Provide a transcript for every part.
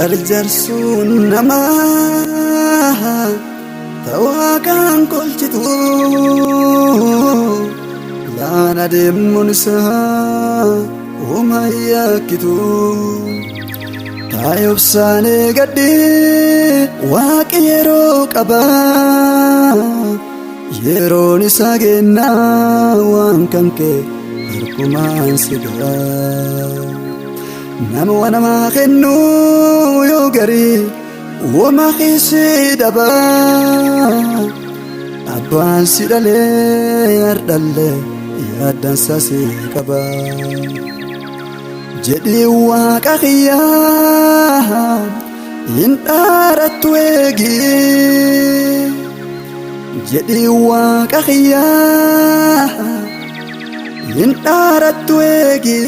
jarjarsuun namaa tawaakaan kolchitu laana deemuun isaa uma yakkitu taayobsaanee gaddee waaqi yeroo qaba yeroon isaa gennaa waan kan kee harkumaan si ga'a nama wanamaa kennu yoo garii wama keessee dhaba abbaan si dhalee hardhalee yaaddansa si qaba jedhii waaqa kiyyaa hin dhaarattu eegi jedhii waaqa kiyyaa hin dhaarattu eegi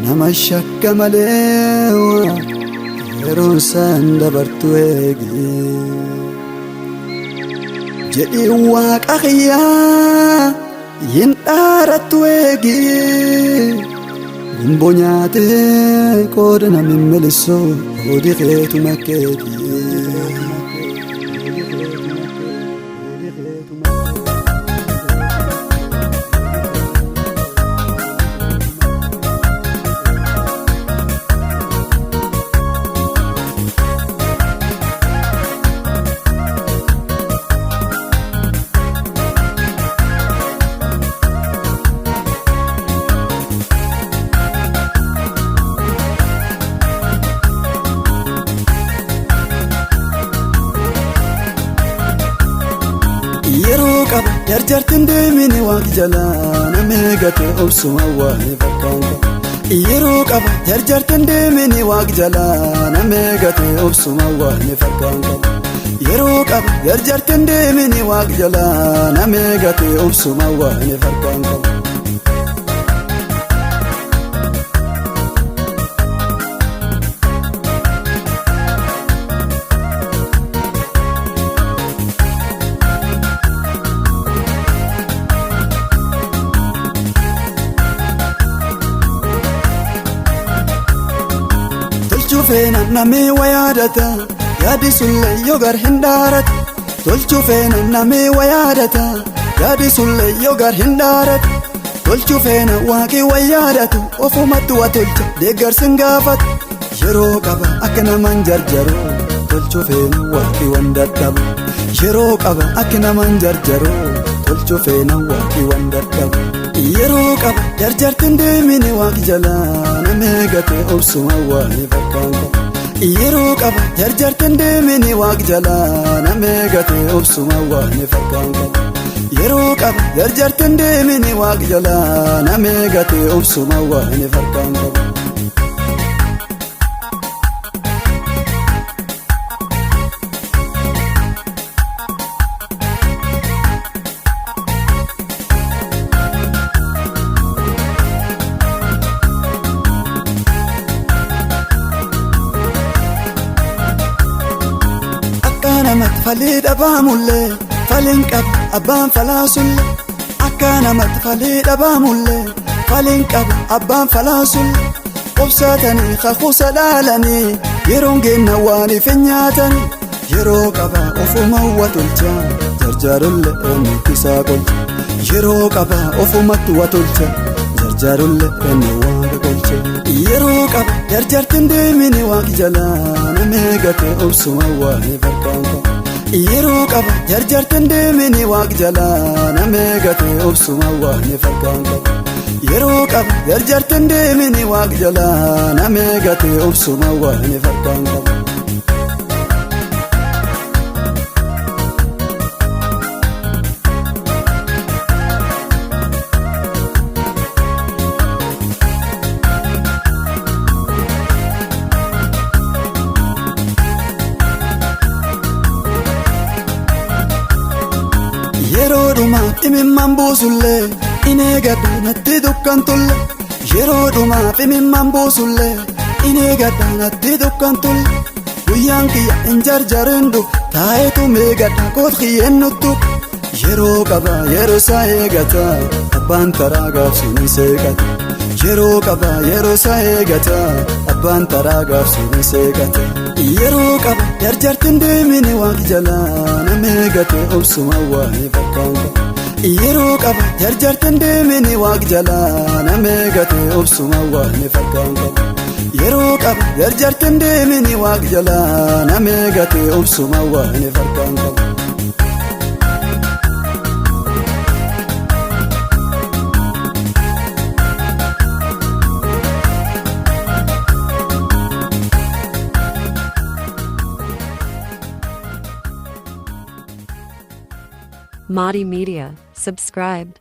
nama shakka malee yeroon isaan dabartu eegi jedhii waaqa kiyyaa hin dhaarattu eegi gumbo nyaatee qooda namin milisu hoodii keetuma keeti yeroo qaba jarjartin deemini waaqi jalaa namee gate obsuma waa'ee fakkaata yeroo qaba jarjartin deemini waaqi jalaa namee gate obsuma waa'ee fakkaata yeroo qaba jarjartin deemini waaqi jalaa namee gate obsuma waa'ee fakkaata tolchufeena namee wayaadata yaadi sulle yogar hindaarat tolchufeena namee wayaadata yaadi sulle yogar hindaarat tolchufeena waaqi wayaadatu ofumatti wa tolcha deeggarsin gaafat yeroo qaba akka naman jarjaru tolchufeena waaqi wandadhabu yeroo qaba akka naman jarjaru tolchufeena waaqi wandadhabu yeroo qaba jarjartin deemini waaqi jalaa namee gate obsuma waa'ee fakkaata yeroo qaba jarjartin deemini waaqi jalaa namee gate obsuma waa'ee fakkaata yeroo qaba jarjartin deemini waaqi jalaa namee gate obsuma waa'ee fakkaata namat falii dhabamullee faliin qaba abbaan falaasulle akka namat falii dhabamullee faliin qaba abbaan falaasulle obsaatanii kakuusa dhaalanii yeroon geenna waan ife nyaatanii yeroo qaba ofuma wa tolcha jarjaarulle eenyu isaa qolcha yeroo qaba ofumatti wa tolcha jarjaarulle eenyu waaqa qolcha yeroo qaba jarjartin deemini waaqi jalaa namee gate obsuma waa'ee fakkaata yeroo qaba jarjartin deemini waaqi jalaa namee gate obsuma waa'ee fakkaata yeroo qaba jarjartin deemini waaqi jalaa namee gate obsuma waa'ee fakkaata yeroo dhumaaf imimmaan buusullee ineegadda natti dukkantulle yeroo dhumaaf imimmaan buusullee ineegadda natti dukkantulle guyyaan kiyya hin jarjarendu taayetu meegadda koot kiyyeen nuttu yeroo qaba yeroo isaa eegata abbaan karaa gaafsuun seeqata Yeroo qaba yeroo isaa eegata abbaan taraa gaafsuun seeqate. Yeroo qaba jarjartiin deemini waaqi jalaa nama eegate obsuma waa'ee fakkaan qaba. Yeroo qaba jarjartiin deemini waaqi jalaa nama eegate obsuma waa'ee fakkaan qaba. Yeroo qaba jarjartiin deemini waaqi jalaa nama eegate obsuma waa'ee fakkaan qaba. Madi Media, subscribe.